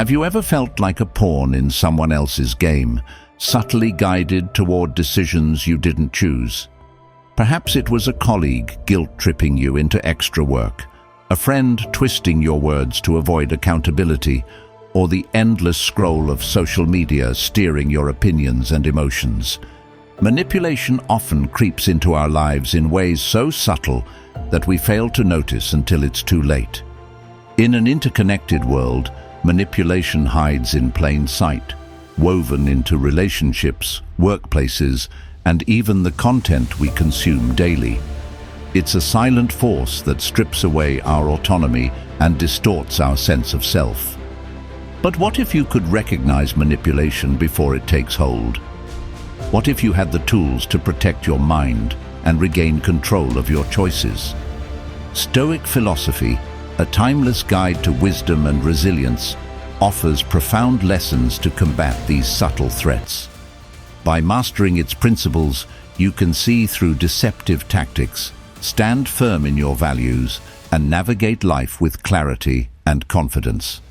Have you ever felt like a pawn in someone else's game, subtly guided toward decisions you didn't choose? Perhaps it was a colleague guilt-tripping you into extra work, a friend twisting your words to avoid accountability, or the endless scroll of social media steering your opinions and emotions. Manipulation often creeps into our lives in ways so subtle that we fail to notice until it's too late. In an interconnected world, manipulation hides in plain sight, woven into relationships, workplaces, and even the content we consume daily. It's a silent force that strips away our autonomy and distorts our sense of self. But what if you could recognize manipulation before it takes hold? What if you had the tools to protect your mind and regain control of your choices? Stoic philosophy, a timeless guide to wisdom and resilience, offers profound lessons to combat these subtle threats. By mastering its principles, you can see through deceptive tactics, stand firm in your values, and navigate life with clarity and confidence.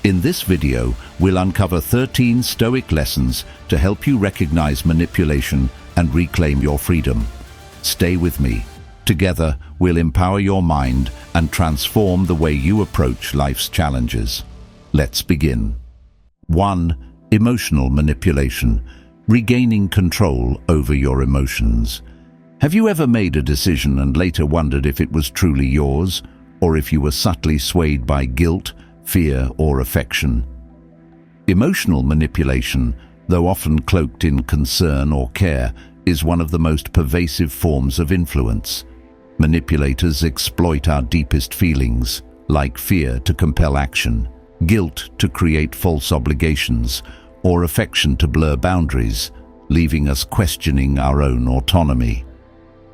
In this video, we'll uncover 13 Stoic lessons to help you recognize manipulation and reclaim your freedom. Stay with me. Together, we'll empower your mind and transform the way you approach life's challenges. Let's begin. 1. Emotional manipulation. Regaining control over your emotions. Have you ever made a decision and later wondered if it was truly yours, or if you were subtly swayed by guilt, fear, or affection? Emotional manipulation, though often cloaked in concern or care, is one of the most pervasive forms of influence. Manipulators exploit our deepest feelings, like fear to compel action, guilt to create false obligations, or affection to blur boundaries, leaving us questioning our own autonomy.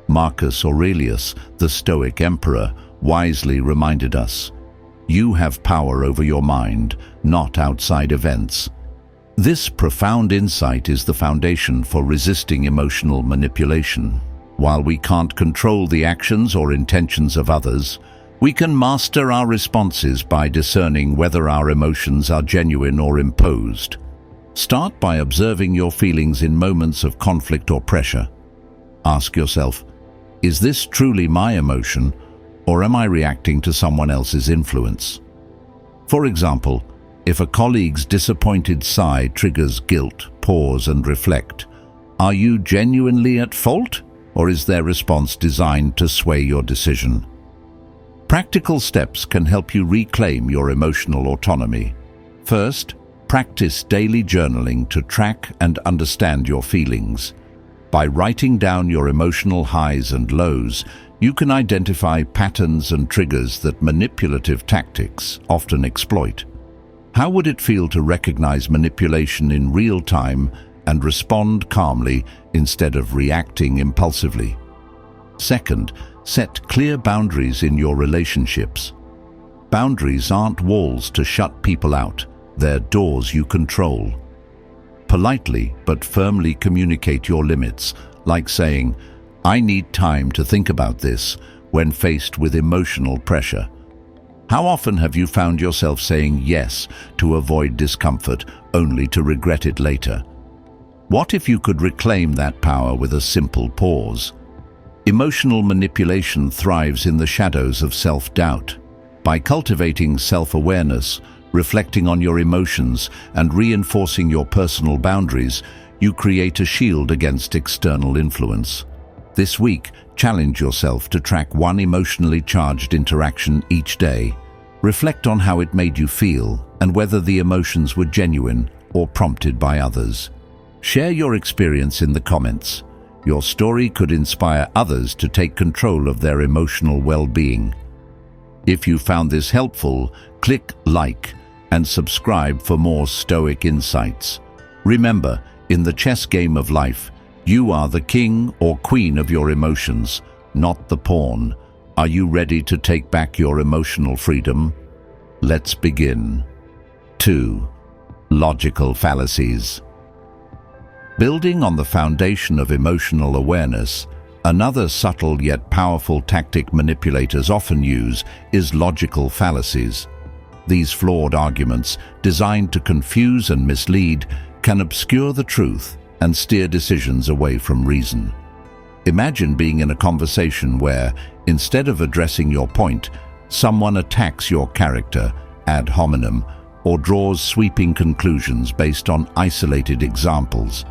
Marcus Aurelius, the Stoic emperor, wisely reminded us, "You have power over your mind, not outside events." This profound insight is the foundation for resisting emotional manipulation. While we can't control the actions or intentions of others, we can master our responses by discerning whether our emotions are genuine or imposed. Start by observing your feelings in moments of conflict or pressure. Ask yourself, is this truly my emotion, or am I reacting to someone else's influence? For example, if a colleague's disappointed sigh triggers guilt, pause and reflect. Are you genuinely at fault, or is their response designed to sway your decision? Practical steps can help you reclaim your emotional autonomy. First, practice daily journaling to track and understand your feelings. By writing down your emotional highs and lows, you can identify patterns and triggers that manipulative tactics often exploit. How would it feel to recognize manipulation in real time and respond calmly instead of reacting impulsively? Second, set clear boundaries in your relationships. Boundaries aren't walls to shut people out, they're doors you control. Politely but firmly communicate your limits, like saying, "I need time to think about this," when faced with emotional pressure. How often have you found yourself saying yes to avoid discomfort, only to regret it later? What if you could reclaim that power with a simple pause? Emotional manipulation thrives in the shadows of self-doubt. By cultivating self-awareness, reflecting on your emotions, and reinforcing your personal boundaries, you create a shield against external influence. This week, challenge yourself to track one emotionally charged interaction each day. Reflect on how it made you feel and whether the emotions were genuine or prompted by others. Share your experience in the comments. Your story could inspire others to take control of their emotional well-being. If you found this helpful, click like and subscribe for more Stoic insights. Remember, in the chess game of life, you are the king or queen of your emotions, not the pawn. Are you ready to take back your emotional freedom? Let's begin. 2. Logical fallacies. Building on the foundation of emotional awareness, another subtle yet powerful tactic manipulators often use is logical fallacies. These flawed arguments, designed to confuse and mislead, can obscure the truth and steer decisions away from reason. Imagine being in a conversation where, instead of addressing your point, someone attacks your character ad hominem or draws sweeping conclusions based on isolated examples.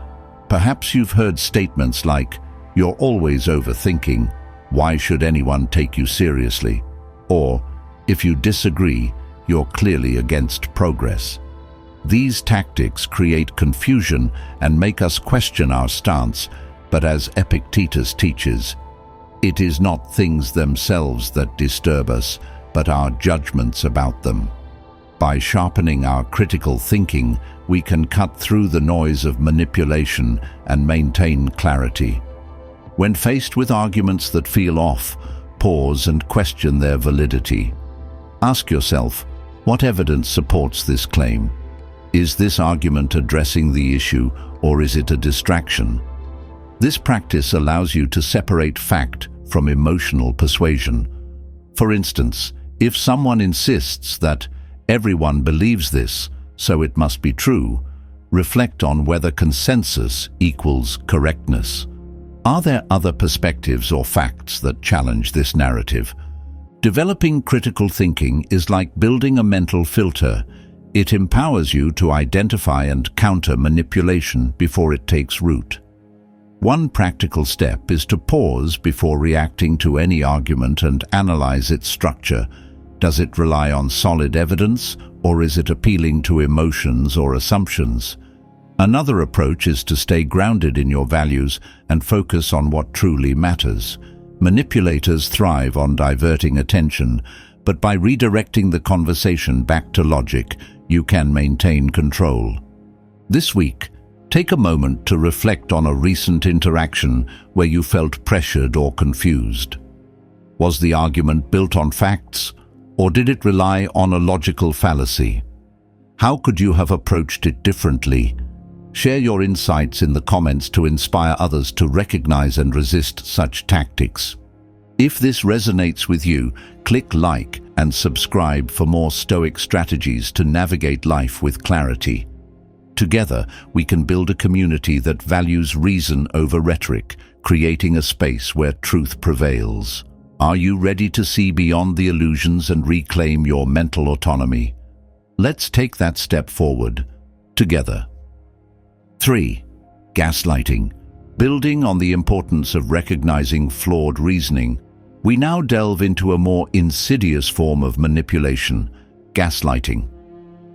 Perhaps you've heard statements like, "You're always overthinking. Why should anyone take you seriously?" Or, "If you disagree, you're clearly against progress." These tactics create confusion and make us question our stance, but as Epictetus teaches, it is not things themselves that disturb us, but our judgments about them. By sharpening our critical thinking, we can cut through the noise of manipulation and maintain clarity. When faced with arguments that feel off, pause and question their validity. Ask yourself, what evidence supports this claim? Is this argument addressing the issue, or is it a distraction? This practice allows you to separate fact from emotional persuasion. For instance, if someone insists that everyone believes this, so it must be true, reflect on whether consensus equals correctness. Are there other perspectives or facts that challenge this narrative? Developing critical thinking is like building a mental filter. It empowers you to identify and counter manipulation before it takes root. One practical step is to pause before reacting to any argument and analyze its structure. Does it rely on solid evidence, or is it appealing to emotions or assumptions? Another approach is to stay grounded in your values and focus on what truly matters. Manipulators thrive on diverting attention, but by redirecting the conversation back to logic, you can maintain control. This week, take a moment to reflect on a recent interaction where you felt pressured or confused. Was the argument built on facts, or did it rely on a logical fallacy? How could you have approached it differently? Share your insights in the comments to inspire others to recognize and resist such tactics. If this resonates with you, click like and subscribe for more Stoic strategies to navigate life with clarity. Together, we can build a community that values reason over rhetoric, creating a space where truth prevails. Are you ready to see beyond the illusions and reclaim your mental autonomy? Let's take that step forward, together. 3. Gaslighting. Building on the importance of recognizing flawed reasoning, we now delve into a more insidious form of manipulation, gaslighting.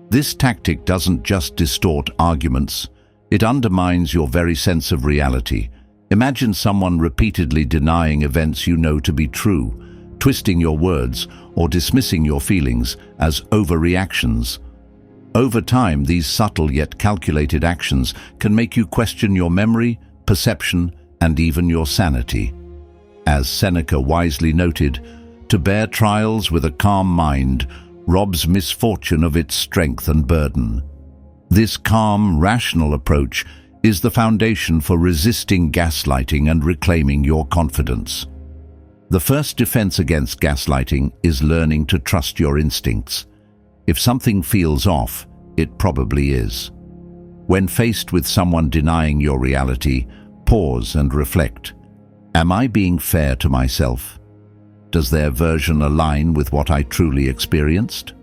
This tactic doesn't just distort arguments, it undermines your very sense of reality. Imagine someone repeatedly denying events you know to be true, twisting your words, or dismissing your feelings as overreactions. Over time, these subtle yet calculated actions can make you question your memory, perception, and even your sanity. As Seneca wisely noted, to bear trials with a calm mind robs misfortune of its strength and burden. This calm, rational approach is the foundation for resisting gaslighting and reclaiming your confidence. The first defense against gaslighting is learning to trust your instincts. If something feels off, it probably is. When faced with someone denying your reality, pause and reflect. Am I being fair to myself? Does their version align with what I truly experienced?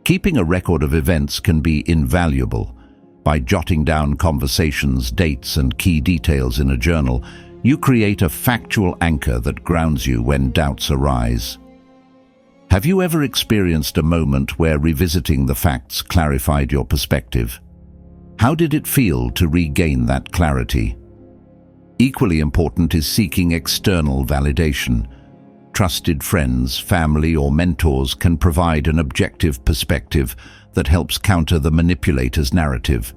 Keeping a record of events can be invaluable. By jotting down conversations, dates, and key details in a journal, you create a factual anchor that grounds you when doubts arise. Have you ever experienced a moment where revisiting the facts clarified your perspective? How did it feel to regain that clarity? Equally important is seeking external validation. Trusted friends, family, or mentors can provide an objective perspective that helps counter the manipulator's narrative.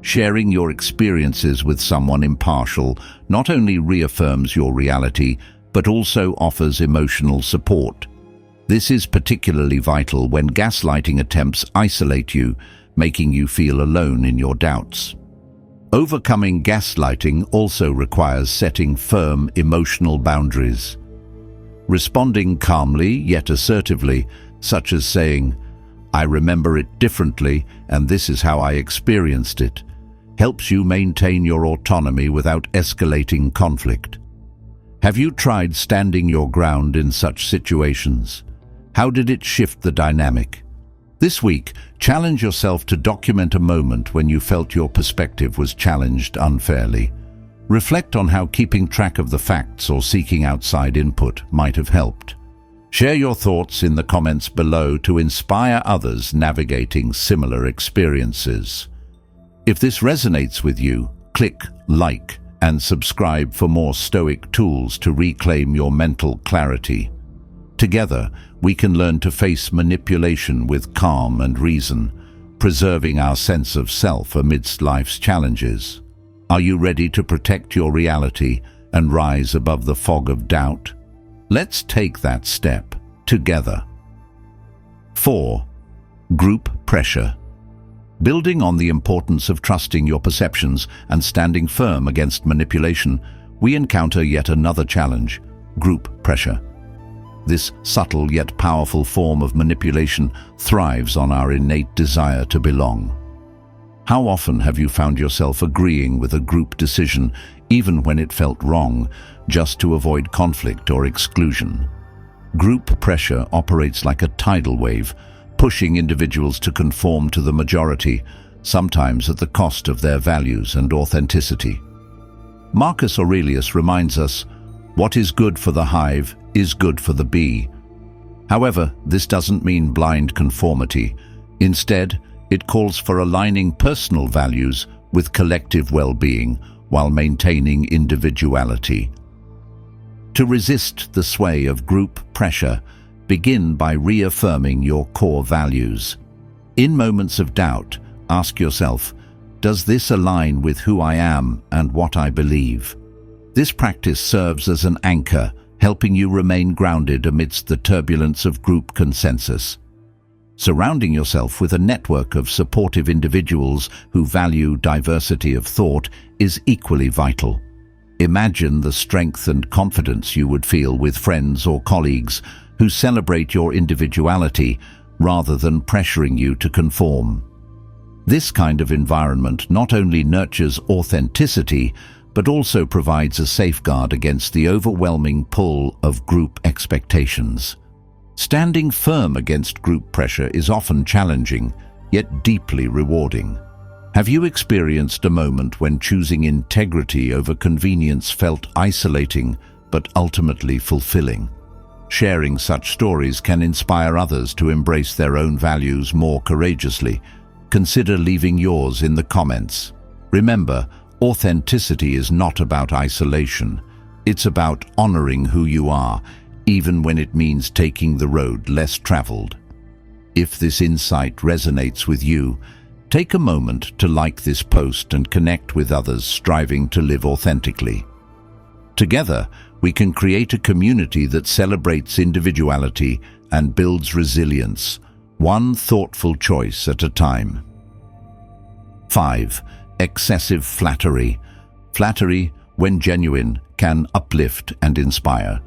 Sharing your experiences with someone impartial not only reaffirms your reality, but also offers emotional support. This is particularly vital when gaslighting attempts isolate you, making you feel alone in your doubts. Overcoming gaslighting also requires setting firm emotional boundaries. Responding calmly yet assertively, such as saying, "I remember it differently, and this is how I experienced it," helps you maintain your autonomy without escalating conflict. Have you tried standing your ground in such situations? How did it shift the dynamic? This week, challenge yourself to document a moment when you felt your perspective was challenged unfairly. Reflect on how keeping track of the facts or seeking outside input might have helped. Share your thoughts in the comments below to inspire others navigating similar experiences. If this resonates with you, click like and subscribe for more Stoic tools to reclaim your mental clarity. Together, we can learn to face manipulation with calm and reason, preserving our sense of self amidst life's challenges. Are you ready to protect your reality and rise above the fog of doubt? Let's take that step together. 4. Group pressure. Building on the importance of trusting your perceptions and standing firm against manipulation, we encounter yet another challenge: group pressure. This subtle yet powerful form of manipulation thrives on our innate desire to belong. How often have you found yourself agreeing with a group decision, even when it felt wrong, just to avoid conflict or exclusion? Group pressure operates like a tidal wave, pushing individuals to conform to the majority, sometimes at the cost of their values and authenticity. Marcus Aurelius reminds us, "What is good for the hive is good for the bee." However, this doesn't mean blind conformity. Instead, it calls for aligning personal values with collective well-being while maintaining individuality. To resist the sway of group pressure, begin by reaffirming your core values. In moments of doubt, ask yourself, does this align with who I am and what I believe? This practice serves as an anchor, helping you remain grounded amidst the turbulence of group consensus. Surrounding yourself with a network of supportive individuals who value diversity of thought is equally vital. Imagine the strength and confidence you would feel with friends or colleagues who celebrate your individuality rather than pressuring you to conform. This kind of environment not only nurtures authenticity, but also provides a safeguard against the overwhelming pull of group expectations. Standing firm against group pressure is often challenging, yet deeply rewarding. Have you experienced a moment when choosing integrity over convenience felt isolating, but ultimately fulfilling? Sharing such stories can inspire others to embrace their own values more courageously. Consider leaving yours in the comments. Remember, authenticity is not about isolation. It's about honoring who you are, even when it means taking the road less traveled. If this insight resonates with you, take a moment to like this post and connect with others striving to live authentically. Together, we can create a community that celebrates individuality and builds resilience, one thoughtful choice at a time. 5. Excessive flattery. Flattery, when genuine, can uplift and inspire.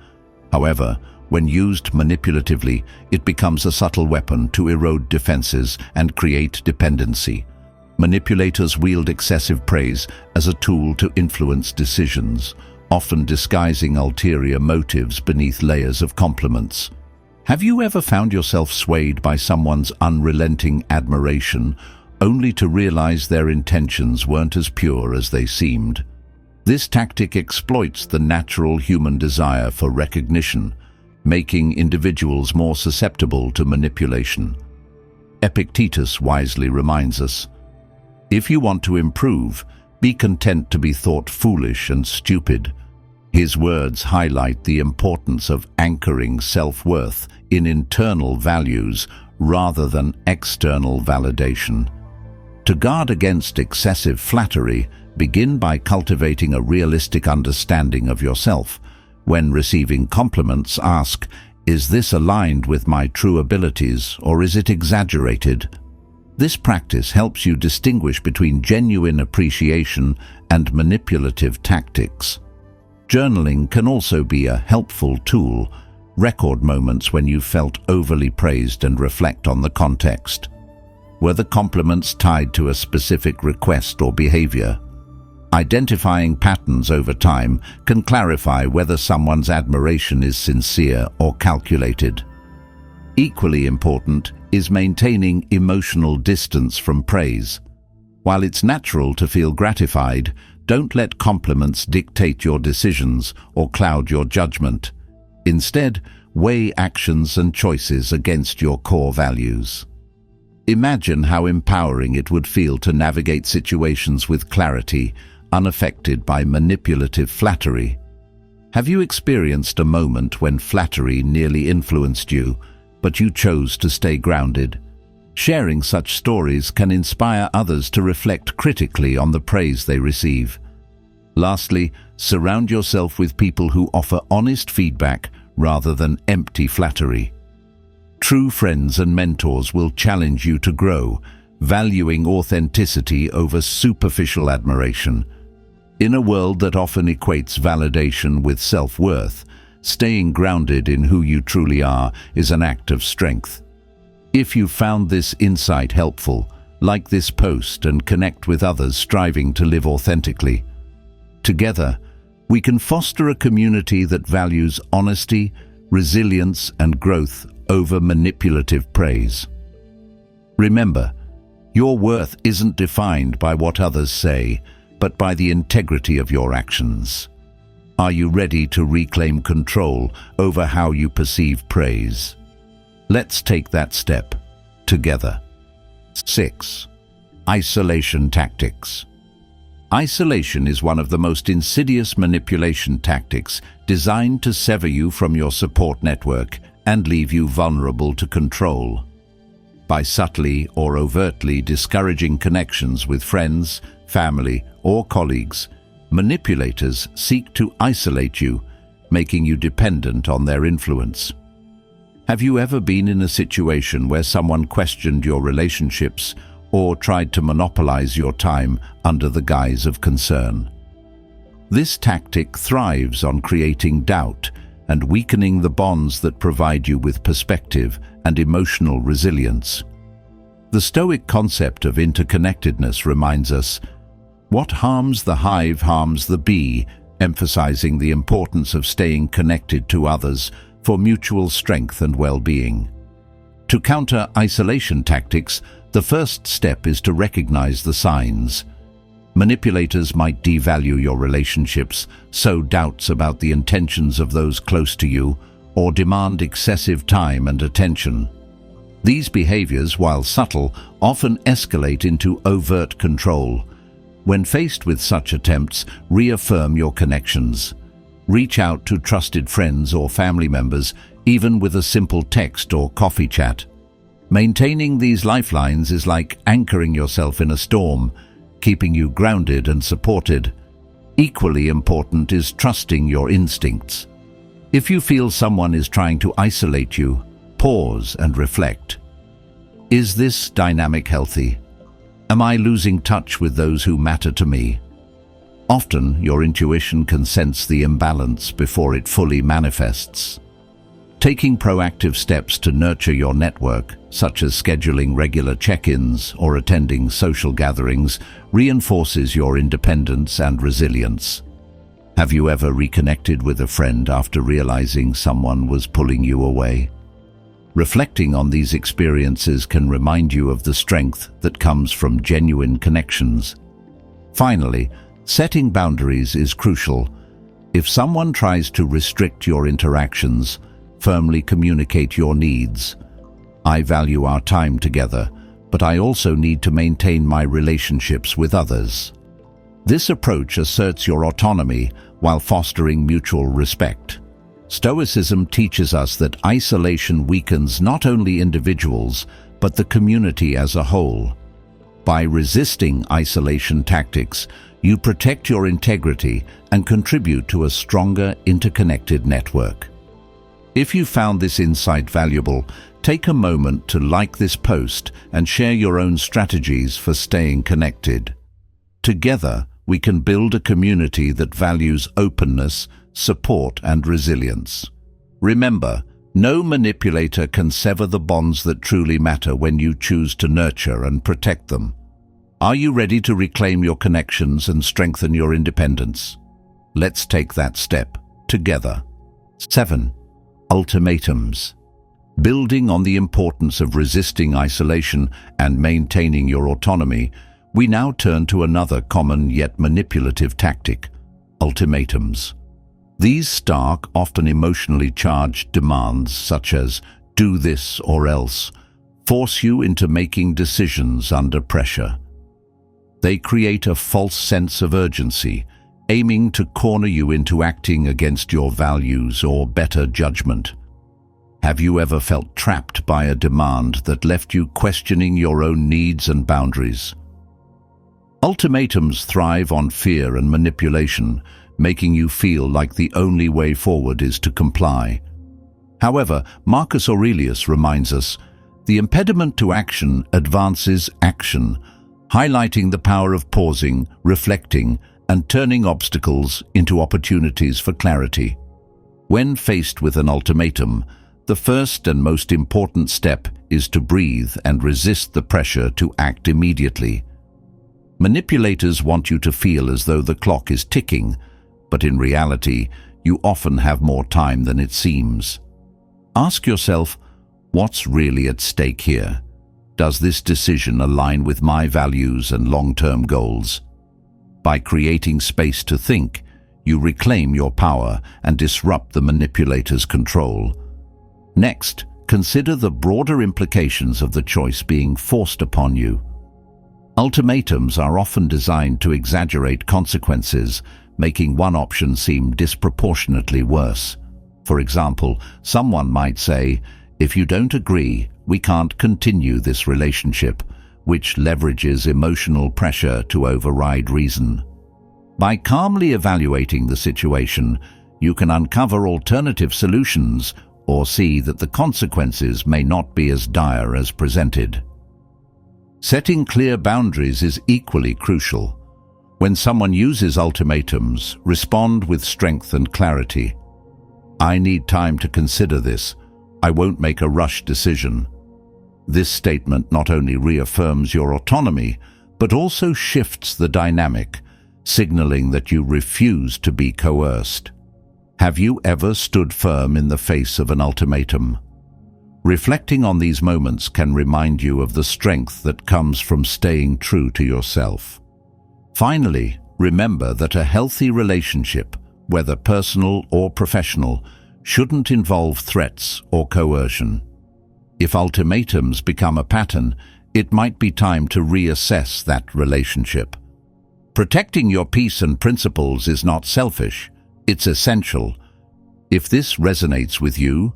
However, when used manipulatively, it becomes a subtle weapon to erode defenses and create dependency. Manipulators wield excessive praise as a tool to influence decisions, often disguising ulterior motives beneath layers of compliments. Have you ever found yourself swayed by someone's unrelenting admiration, only to realize their intentions weren't as pure as they seemed? This tactic exploits the natural human desire for recognition, making individuals more susceptible to manipulation. Epictetus wisely reminds us, "If you want to improve, be content to be thought foolish and stupid." His words highlight the importance of anchoring self-worth in internal values rather than external validation. To guard against excessive flattery, begin by cultivating a realistic understanding of yourself. When receiving compliments, ask, "Is this aligned with my true abilities, or is it exaggerated?" This practice helps you distinguish between genuine appreciation and manipulative tactics. Journaling can also be a helpful tool. Record moments when you felt overly praised and reflect on the context. Were the compliments tied to a specific request or behavior? Identifying patterns over time can clarify whether someone's admiration is sincere or calculated. Equally important is maintaining emotional distance from praise. While it's natural to feel gratified, don't let compliments dictate your decisions or cloud your judgment. Instead, weigh actions and choices against your core values. Imagine how empowering it would feel to navigate situations with clarity, unaffected by manipulative flattery. Have you experienced a moment when flattery nearly influenced you, but you chose to stay grounded? Sharing such stories can inspire others to reflect critically on the praise they receive. Lastly, surround yourself with people who offer honest feedback rather than empty flattery. True friends and mentors will challenge you to grow, valuing authenticity over superficial admiration. In a world that often equates validation with self-worth, staying grounded in who you truly are is an act of strength. If you found this insight helpful, like this post and connect with others striving to live authentically. Together, we can foster a community that values honesty, resilience, and growth over manipulative praise. Remember, your worth isn't defined by what others say, but by the integrity of your actions. Are you ready to reclaim control over how you perceive praise? Let's take that step together. 6. Isolation tactics. Isolation is one of the most insidious manipulation tactics designed to sever you from your support network and leave you vulnerable to control. By subtly or overtly discouraging connections with friends, family, or colleagues, manipulators seek to isolate you, making you dependent on their influence. Have you ever been in a situation where someone questioned your relationships or tried to monopolize your time under the guise of concern? This tactic thrives on creating doubt and weakening the bonds that provide you with perspective and emotional resilience. The Stoic concept of interconnectedness reminds us, "What harms the hive harms the bee," emphasizing the importance of staying connected to others for mutual strength and well-being. To counter isolation tactics, the first step is to recognize the signs. Manipulators might devalue your relationships, sow doubts about the intentions of those close to you, or demand excessive time and attention. These behaviors, while subtle, often escalate into overt control. When faced with such attempts, reaffirm your connections. Reach out to trusted friends or family members, even with a simple text or coffee chat. Maintaining these lifelines is like anchoring yourself in a storm, keeping you grounded and supported. Equally important is trusting your instincts. If you feel someone is trying to isolate you, pause and reflect. Is this dynamic healthy? Am I losing touch with those who matter to me? Often, your intuition can sense the imbalance before it fully manifests. Taking proactive steps to nurture your network, such as scheduling regular check-ins or attending social gatherings, reinforces your independence and resilience. Have you ever reconnected with a friend after realizing someone was pulling you away? Reflecting on these experiences can remind you of the strength that comes from genuine connections. Finally, setting boundaries is crucial. If someone tries to restrict your interactions, firmly communicate your needs. I value our time together, but I also need to maintain my relationships with others. This approach asserts your autonomy while fostering mutual respect. Stoicism teaches us that isolation weakens not only individuals, but the community as a whole. By resisting isolation tactics, you protect your integrity and contribute to a stronger, interconnected network. If you found this insight valuable, take a moment to like this post and share your own strategies for staying connected. Together, we can build a community that values openness, support, and resilience. Remember, no manipulator can sever the bonds that truly matter when you choose to nurture and protect them. Are you ready to reclaim your connections and strengthen your independence? Let's take that step together. 7. Ultimatums. Building on the importance of resisting isolation and maintaining your autonomy, we now turn to another common yet manipulative tactic: ultimatums. These stark, often emotionally charged demands, such as "do this or else," force you into making decisions under pressure. They create a false sense of urgency, aiming to corner you into acting against your values or better judgment. Have you ever felt trapped by a demand that left you questioning your own needs and boundaries? Ultimatums thrive on fear and manipulation, making you feel like the only way forward is to comply. However, Marcus Aurelius reminds us, the impediment to action advances action, highlighting the power of pausing, reflecting, and turning obstacles into opportunities for clarity. When faced with an ultimatum, the first and most important step is to breathe and resist the pressure to act immediately. Manipulators want you to feel as though the clock is ticking, but in reality, you often have more time than it seems. Ask yourself, what's really at stake here? Does this decision align with my values and long-term goals? By creating space to think, you reclaim your power and disrupt the manipulator's control. Next, consider the broader implications of the choice being forced upon you. Ultimatums are often designed to exaggerate consequences, making one option seem disproportionately worse. For example, someone might say, "If you don't agree, we can't continue this relationship," which leverages emotional pressure to override reason. By calmly evaluating the situation, you can uncover alternative solutions or see that the consequences may not be as dire as presented. Setting clear boundaries is equally crucial. When someone uses ultimatums, respond with strength and clarity. "I need time to consider this. I won't make a rush decision." This statement not only reaffirms your autonomy, but also shifts the dynamic, signaling that you refuse to be coerced. Have you ever stood firm in the face of an ultimatum? Reflecting on these moments can remind you of the strength that comes from staying true to yourself. Finally, remember that a healthy relationship, whether personal or professional, shouldn't involve threats or coercion. If ultimatums become a pattern, it might be time to reassess that relationship. Protecting your peace and principles is not selfish, it's essential. If this resonates with you,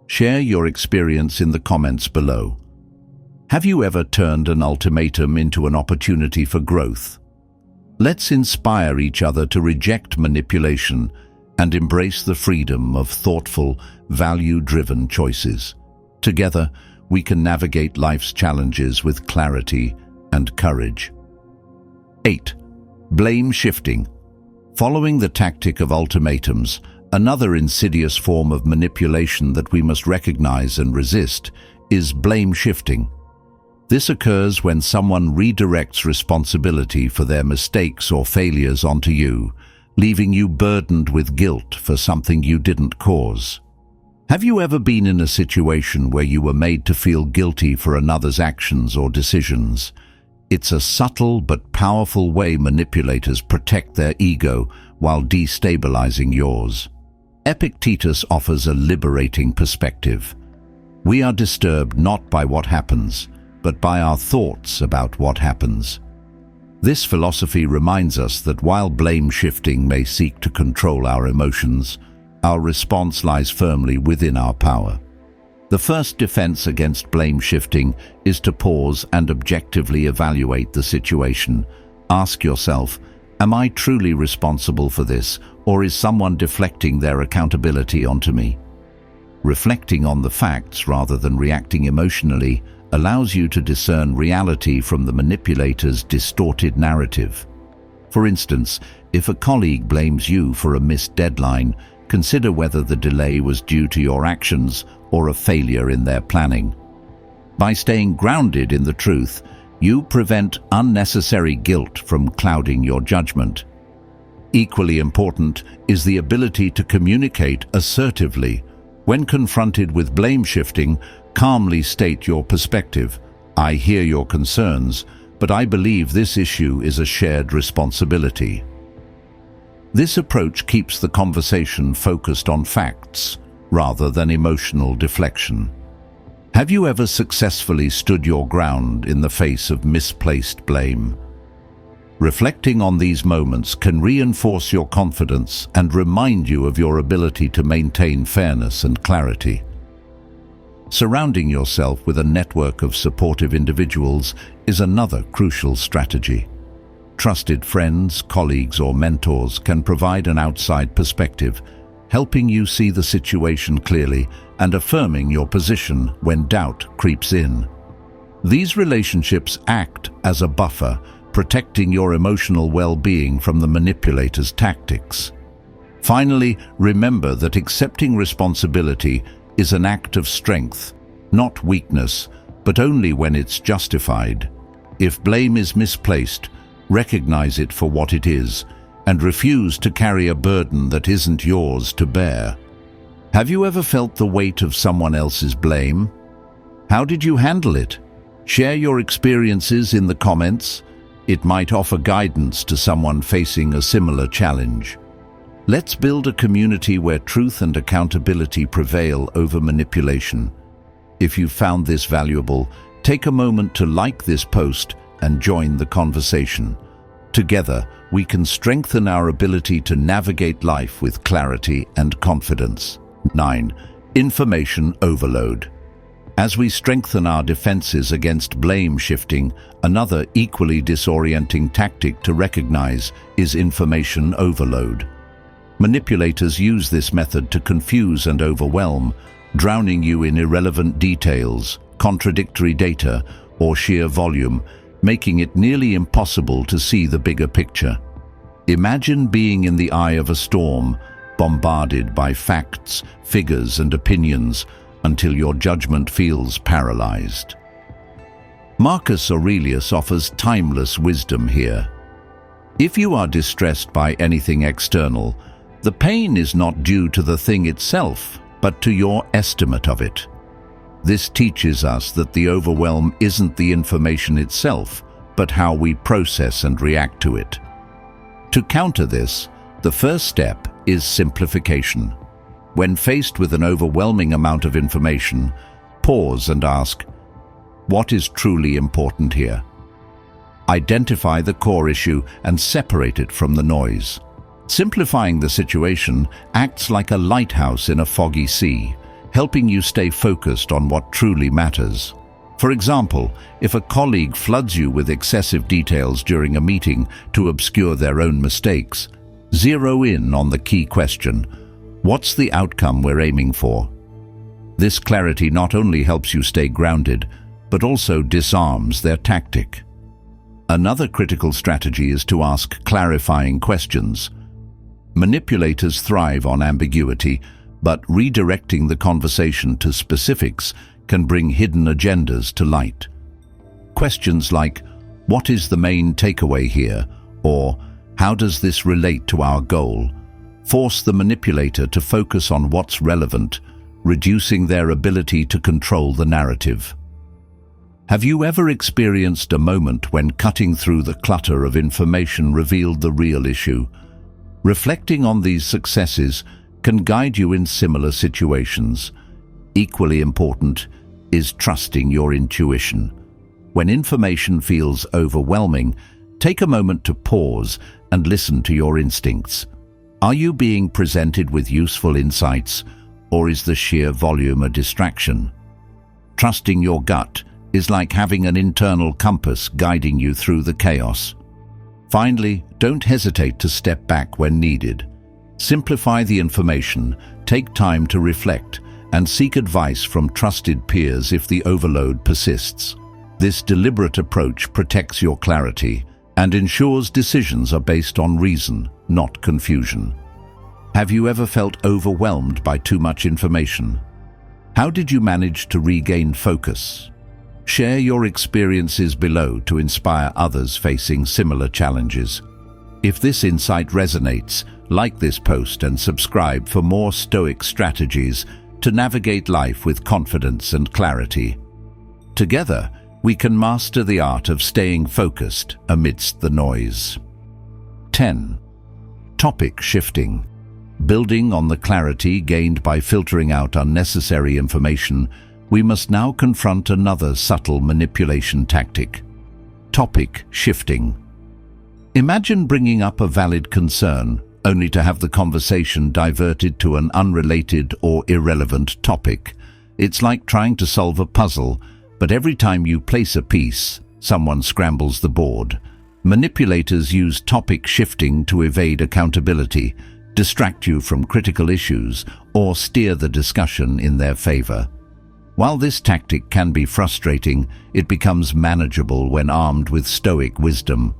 share your experience in the comments below. Have you ever turned an ultimatum into an opportunity for growth? Let's inspire each other to reject manipulation and embrace the freedom of thoughtful, value-driven choices. Together, we can navigate life's challenges with clarity and courage. 8. Blame shifting. Following the tactic of ultimatums, another insidious form of manipulation that we must recognize and resist is blame shifting. This occurs when someone redirects responsibility for their mistakes or failures onto you, leaving you burdened with guilt for something you didn't cause. Have you ever been in a situation where you were made to feel guilty for another's actions or decisions? It's a subtle but powerful way manipulators protect their ego while destabilizing yours. Epictetus offers a liberating perspective. We are disturbed not by what happens, but by our thoughts about what happens. This philosophy reminds us that while blame shifting may seek to control our emotions, our response lies firmly within our power. The first defense against blame shifting is to pause and objectively evaluate the situation. Ask yourself, am I truly responsible for this, or is someone deflecting their accountability onto me? Reflecting on the facts rather than reacting emotionally allows you to discern reality from the manipulator's distorted narrative. For instance, if a colleague blames you for a missed deadline, Consider whether the delay was due to your actions or a failure in their planning. By staying grounded in the truth, you prevent unnecessary guilt from clouding your judgment. Equally important is the ability to communicate assertively. When confronted with blame shifting, calmly state your perspective. I hear your concerns, but I believe this issue is a shared responsibility. This approach keeps the conversation focused on facts rather than emotional deflection. Have you ever successfully stood your ground in the face of misplaced blame? Reflecting on these moments can reinforce your confidence and remind you of your ability to maintain fairness and clarity. Surrounding yourself with a network of supportive individuals is another crucial strategy. Trusted friends, colleagues, or mentors can provide an outside perspective, helping you see the situation clearly and affirming your position when doubt creeps in. These relationships act as a buffer, protecting your emotional well-being from the manipulator's tactics. Finally, remember that accepting responsibility is an act of strength, not weakness, but only when it's justified. If blame is misplaced, recognize it for what it is, and refuse to carry a burden that isn't yours to bear. Have you ever felt the weight of someone else's blame? How did you handle it? Share your experiences in the comments. It might offer guidance to someone facing a similar challenge. Let's build a community where truth and accountability prevail over manipulation. If you found this valuable, take a moment to like this post and join the conversation. Together, we can strengthen our ability to navigate life with clarity and confidence. 9. Information overload. As we strengthen our defenses against blame shifting, another equally disorienting tactic to recognize is information overload. Manipulators use this method to confuse and overwhelm, drowning you in irrelevant details, contradictory data, or sheer volume, making it nearly impossible to see the bigger picture. Imagine being in the eye of a storm, bombarded by facts, figures, and opinions, until your judgment feels paralyzed. Marcus Aurelius offers timeless wisdom here. If you are distressed by anything external, the pain is not due to the thing itself, but to your estimate of it. This teaches us that the overwhelm isn't the information itself, but how we process and react to it. To counter this, the first step is simplification. When faced with an overwhelming amount of information, pause and ask, what is truly important here? Identify the core issue and separate it from the noise. Simplifying the situation acts like a lighthouse in a foggy sea, helping you stay focused on what truly matters. For example, if a colleague floods you with excessive details during a meeting to obscure their own mistakes, zero in on the key question: what's the outcome we're aiming for? This clarity not only helps you stay grounded, but also disarms their tactic. Another critical strategy is to ask clarifying questions. Manipulators thrive on ambiguity, but redirecting the conversation to specifics can bring hidden agendas to light. Questions like, what is the main takeaway here? Or, how does this relate to our goal? Force the manipulator to focus on what's relevant, reducing their ability to control the narrative. Have you ever experienced a moment when cutting through the clutter of information revealed the real issue? Reflecting on these successes can guide you in similar situations. Equally important is trusting your intuition. When information feels overwhelming, take a moment to pause and listen to your instincts. Are you being presented with useful insights, or is the sheer volume a distraction? Trusting your gut is like having an internal compass guiding you through the chaos. Finally, don't hesitate to step back when needed. Simplify the information, take time to reflect, and seek advice from trusted peers if the overload persists. This deliberate approach protects your clarity and ensures decisions are based on reason, not confusion. Have you ever felt overwhelmed by too much information? How did you manage to regain focus? Share your experiences below to inspire others facing similar challenges. If this insight resonates, like this post and subscribe for more Stoic strategies to navigate life with confidence and clarity. Together, we can master the art of staying focused amidst the noise. 10. Topic shifting. Building on the clarity gained by filtering out unnecessary information, we must now confront another subtle manipulation tactic: topic shifting. Imagine bringing up a valid concern, only to have the conversation diverted to an unrelated or irrelevant topic. It's like trying to solve a puzzle, but every time you place a piece, someone scrambles the board. Manipulators use topic shifting to evade accountability, distract you from critical issues, or steer the discussion in their favor. While this tactic can be frustrating, it becomes manageable when armed with Stoic wisdom.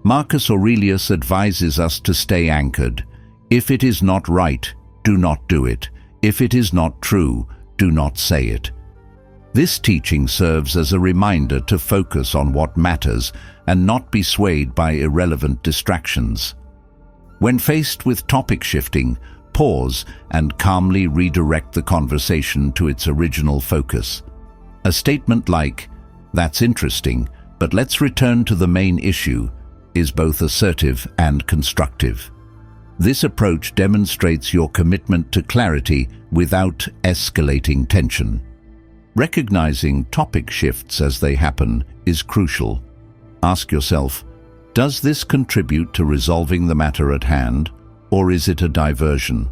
Marcus Aurelius advises us to stay anchored. If it is not right, do not do it. If it is not true, do not say it. This teaching serves as a reminder to focus on what matters and not be swayed by irrelevant distractions. When faced with topic shifting, pause and calmly redirect the conversation to its original focus. A statement like, "That's interesting, but let's return to the main issue," is both assertive and constructive. This approach demonstrates your commitment to clarity without escalating tension. Recognizing topic shifts as they happen is crucial. Ask yourself, does this contribute to resolving the matter at hand, or is it a diversion?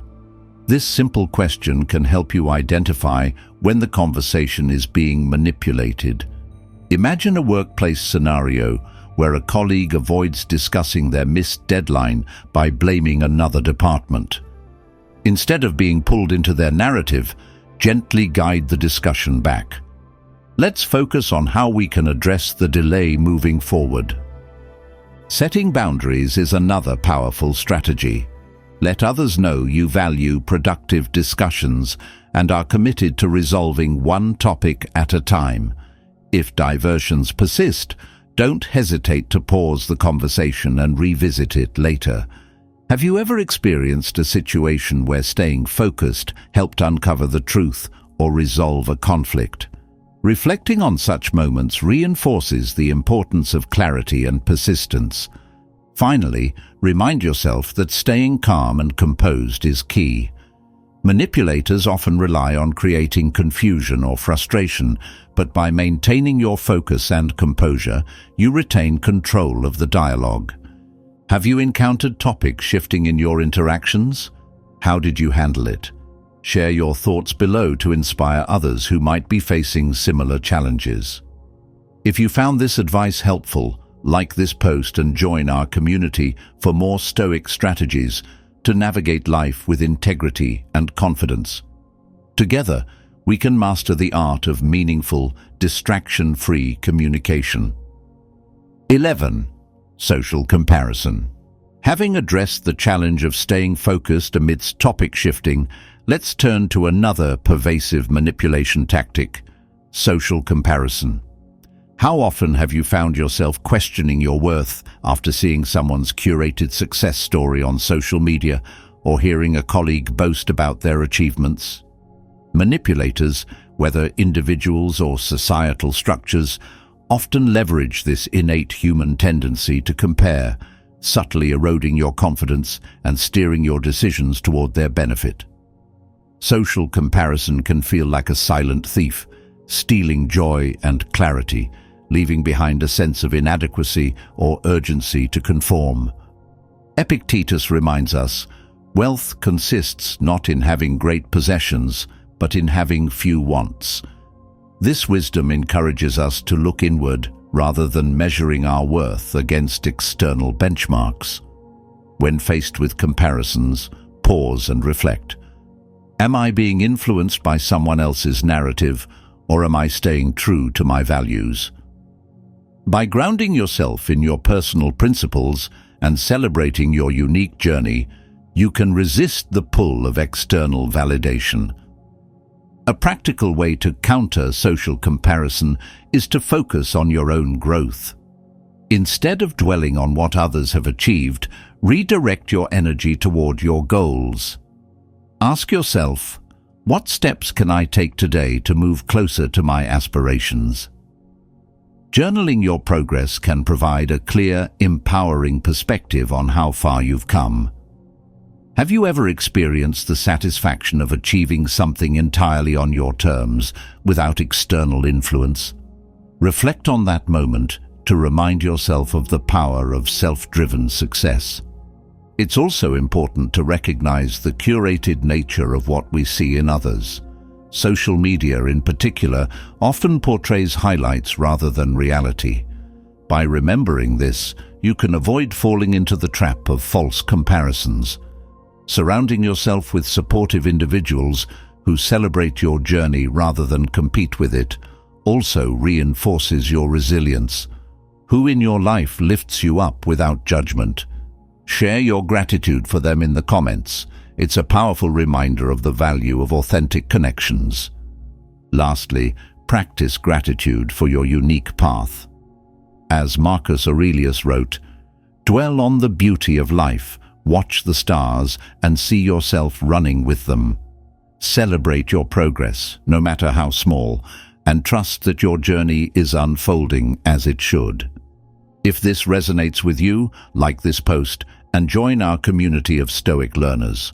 This simple question can help you identify when the conversation is being manipulated. Imagine a workplace scenario where a colleague avoids discussing their missed deadline by blaming another department. Instead of being pulled into their narrative, gently guide the discussion back. Let's focus on how we can address the delay moving forward. Setting boundaries is another powerful strategy. Let others know you value productive discussions and are committed to resolving one topic at a time. If diversions persist, don't hesitate to pause the conversation and revisit it later. Have you ever experienced a situation where staying focused helped uncover the truth or resolve a conflict? Reflecting on such moments reinforces the importance of clarity and persistence. Finally, remind yourself that staying calm and composed is key. Manipulators often rely on creating confusion or frustration, but by maintaining your focus and composure, you retain control of the dialogue. Have you encountered topic shifting in your interactions? How did you handle it? Share your thoughts below to inspire others who might be facing similar challenges. If you found this advice helpful, like this post and join our community for more Stoic strategies to navigate life with integrity and confidence. Together, we can master the art of meaningful, distraction-free communication. 11. Social comparison. Having addressed the challenge of staying focused amidst topic shifting, let's turn to another pervasive manipulation tactic: social comparison. How often have you found yourself questioning your worth after seeing someone's curated success story on social media or hearing a colleague boast about their achievements? Manipulators, whether individuals or societal structures, often leverage this innate human tendency to compare, subtly eroding your confidence and steering your decisions toward their benefit. Social comparison can feel like a silent thief, stealing joy and clarity, leaving behind a sense of inadequacy or urgency to conform. Epictetus reminds us, wealth consists not in having great possessions, but in having few wants. This wisdom encourages us to look inward rather than measuring our worth against external benchmarks. When faced with comparisons, pause and reflect. Am I being influenced by someone else's narrative, or am I staying true to my values? By grounding yourself in your personal principles and celebrating your unique journey, You can resist the pull of external validation. A practical way to counter social comparison is to focus on your own growth. Instead of dwelling on what others have achieved, redirect your energy toward your goals. Ask yourself, what steps can I take today to move closer to my aspirations? Journaling your progress can provide a clear, empowering perspective on how far you've come. Have you ever experienced the satisfaction of achieving something entirely on your terms, without external influence? Reflect on that moment to remind yourself of the power of self-driven success. It's also important to recognize the curated nature of what we see in others. Social media, in particular, often portrays highlights rather than reality. By remembering this, you can avoid falling into the trap of false comparisons. Surrounding yourself with supportive individuals who celebrate your journey rather than compete with it also reinforces your resilience. Who in your life lifts you up without judgment? Share your gratitude for them in the comments. It's a powerful reminder of the value of authentic connections. Lastly, practice gratitude for your unique path. As Marcus Aurelius wrote, "Dwell on the beauty of life, watch the stars, and see yourself running with them. Celebrate your progress, no matter how small, and trust that your journey is unfolding as it should." If this resonates with you, like this post and join our community of Stoic learners.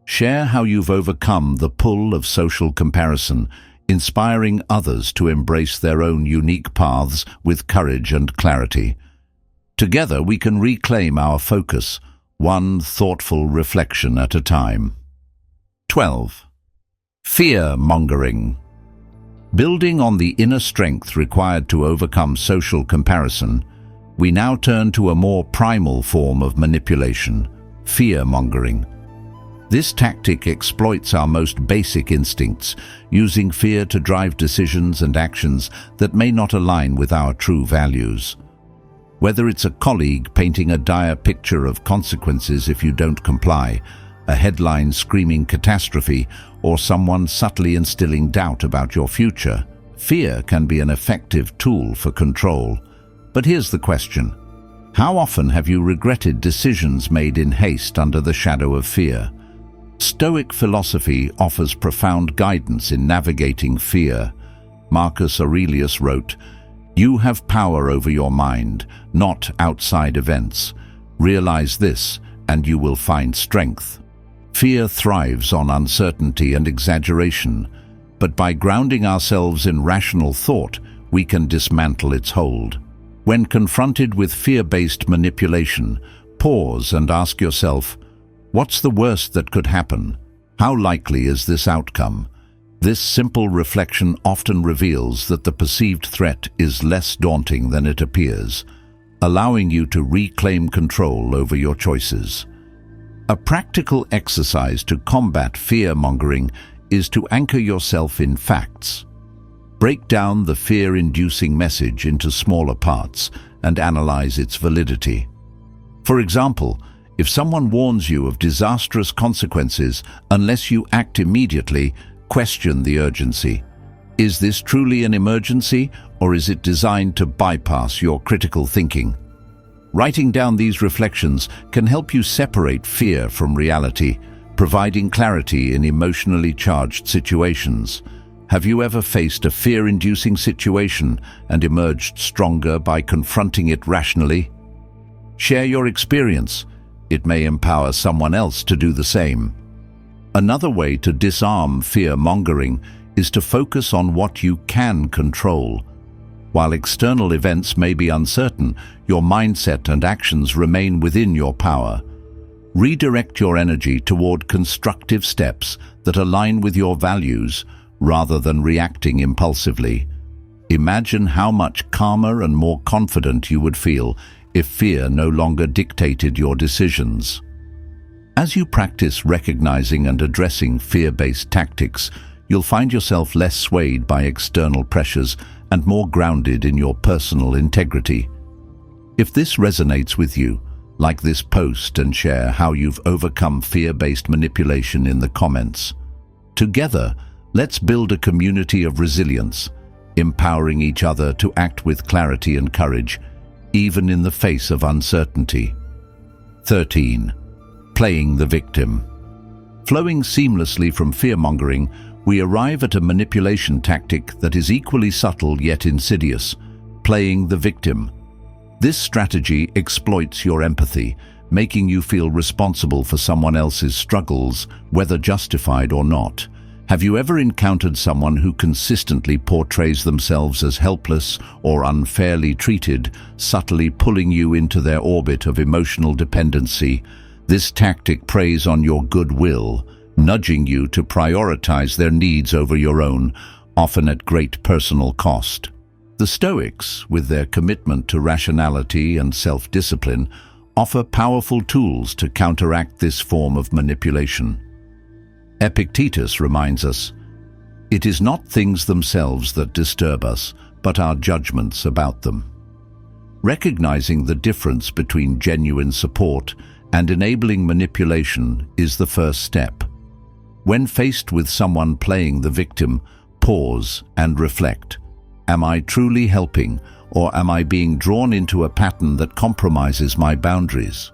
Share how you've overcome the pull of social comparison, inspiring others to embrace their own unique paths with courage and clarity. Together we can reclaim our focus, one thoughtful reflection at a time. 12. Fear-Mongering. Building on the inner strength required to overcome social comparison, we now turn to a more primal form of manipulation, fear-mongering. This tactic exploits our most basic instincts, using fear to drive decisions and actions that may not align with our true values. Whether it's a colleague painting a dire picture of consequences if you don't comply, a headline screaming catastrophe, or someone subtly instilling doubt about your future, fear can be an effective tool for control. But here's the question. How often have you regretted decisions made in haste under the shadow of fear? Stoic philosophy offers profound guidance in navigating fear. Marcus Aurelius wrote, "You have power over your mind, not outside events. Realize this, and you will find strength." Fear thrives on uncertainty and exaggeration, but by grounding ourselves in rational thought, we can dismantle its hold. When confronted with fear-based manipulation, pause and ask yourself, what's the worst that could happen? How likely is this outcome? This simple reflection often reveals that the perceived threat is less daunting than it appears, allowing you to reclaim control over your choices. A practical exercise to combat fear-mongering is to anchor yourself in facts. Break down the fear-inducing message into smaller parts and analyze its validity. For example, if someone warns you of disastrous consequences unless you act immediately, question the urgency. Is this truly an emergency, or is it designed to bypass your critical thinking? Writing down these reflections can help you separate fear from reality, providing clarity in emotionally charged situations. Have you ever faced a fear-inducing situation and emerged stronger by confronting it rationally? Share your experience. It may empower someone else to do the same. Another way to disarm fear-mongering is to focus on what you can control. While external events may be uncertain, your mindset and actions remain within your power. Redirect your energy toward constructive steps that align with your values, rather than reacting impulsively. Imagine how much calmer and more confident you would feel if fear no longer dictated your decisions. As you practice recognizing and addressing fear-based tactics, you'll find yourself less swayed by external pressures and more grounded in your personal integrity. If this resonates with you, Like this post and share how you've overcome fear-based manipulation in the comments. Together, let's build a community of resilience, empowering each other to act with clarity and courage, even in the face of uncertainty. 13. Playing the victim. Flowing seamlessly from fear-mongering, we arrive at a manipulation tactic that is equally subtle yet insidious: playing the victim. This strategy exploits your empathy, making you feel responsible for someone else's struggles, whether justified or not. Have you ever encountered someone who consistently portrays themselves as helpless or unfairly treated, subtly pulling you into their orbit of emotional dependency? This tactic preys on your goodwill, nudging you to prioritize their needs over your own, often at great personal cost. The Stoics, with their commitment to rationality and self-discipline, offer powerful tools to counteract this form of manipulation. Epictetus reminds us, "It is not things themselves that disturb us, but our judgments about them." Recognizing the difference between genuine support and enabling manipulation is the first step. When faced with someone playing the victim, pause and reflect. Am I truly helping, or am I being drawn into a pattern that compromises my boundaries?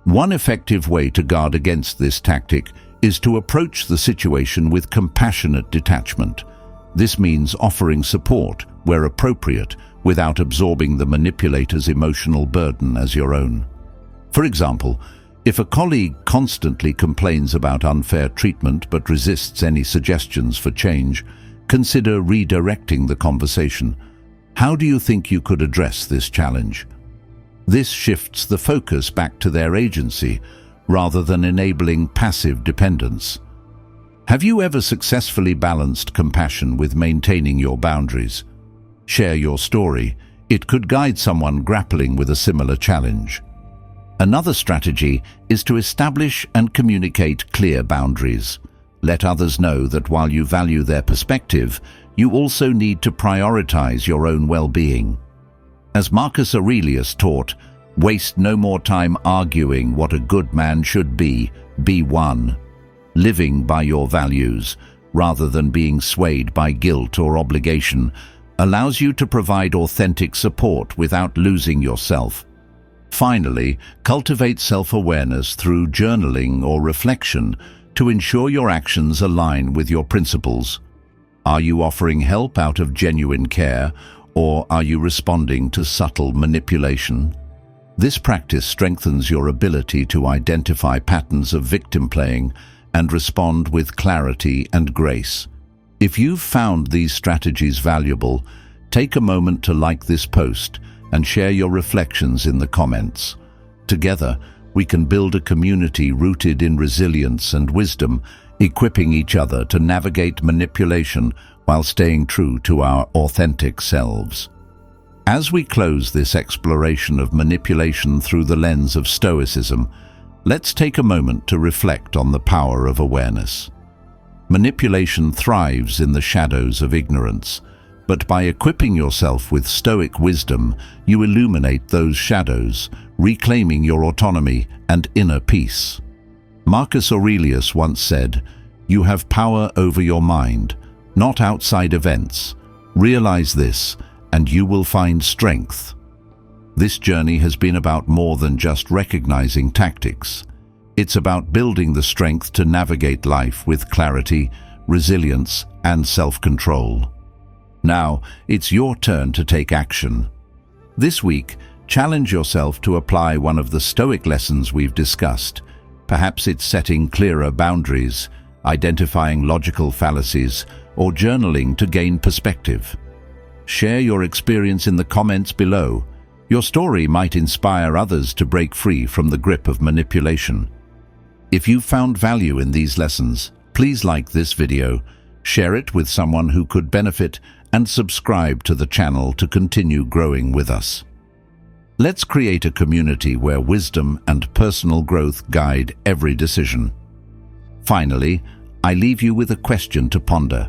One effective way to guard against this tactic is to approach the situation with compassionate detachment. This means offering support where appropriate, without absorbing the manipulator's emotional burden as your own. For example, if a colleague constantly complains about unfair treatment but resists any suggestions for change, consider redirecting the conversation. How do you think you could address this challenge? This shifts the focus back to their agency, rather than enabling passive dependence. Have you ever successfully balanced compassion with maintaining your boundaries? Share your story. It could guide someone grappling with a similar challenge. Another strategy is to establish and communicate clear boundaries. Let others know that while you value their perspective, you also need to prioritize your own well-being. As Marcus Aurelius taught, waste no more time arguing what a good man should be one. Living by your values, rather than being swayed by guilt or obligation, allows you to provide authentic support without losing yourself. Finally, cultivate self-awareness through journaling or reflection to ensure your actions align with your principles. Are you offering help out of genuine care, or are you responding to subtle manipulation? This practice strengthens your ability to identify patterns of victim playing and respond with clarity and grace. If you've found these strategies valuable, take a moment to like this post and share your reflections in the comments. Together, we can build a community rooted in resilience and wisdom, equipping each other to navigate manipulation while staying true to our authentic selves. As we close this exploration of manipulation through the lens of Stoicism, let's take a moment to reflect on the power of awareness. Manipulation thrives in the shadows of ignorance, but by equipping yourself with Stoic wisdom, you illuminate those shadows, reclaiming your autonomy and inner peace. Marcus Aurelius once said, "You have power over your mind, not outside events. Realize this, and you will find strength." This journey has been about more than just recognizing tactics. It's about building the strength to navigate life with clarity, resilience, and self-control. Now, it's your turn to take action. This week, challenge yourself to apply one of the Stoic lessons we've discussed. Perhaps it's setting clearer boundaries, identifying logical fallacies, or journaling to gain perspective. Share your experience in the comments below. Your story might inspire others to break free from the grip of manipulation. If you found value in these lessons, please like this video, share it with someone who could benefit, and subscribe to the channel to continue growing with us. Let's create a community where wisdom and personal growth guide every decision. Finally, I leave you with a question to ponder.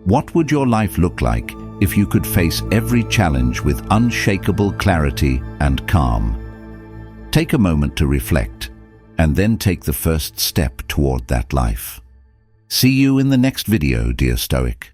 What would your life look like if you could face every challenge with unshakable clarity and calm? Take a moment to reflect, and then take the first step toward that life. See you in the next video, dear Stoic.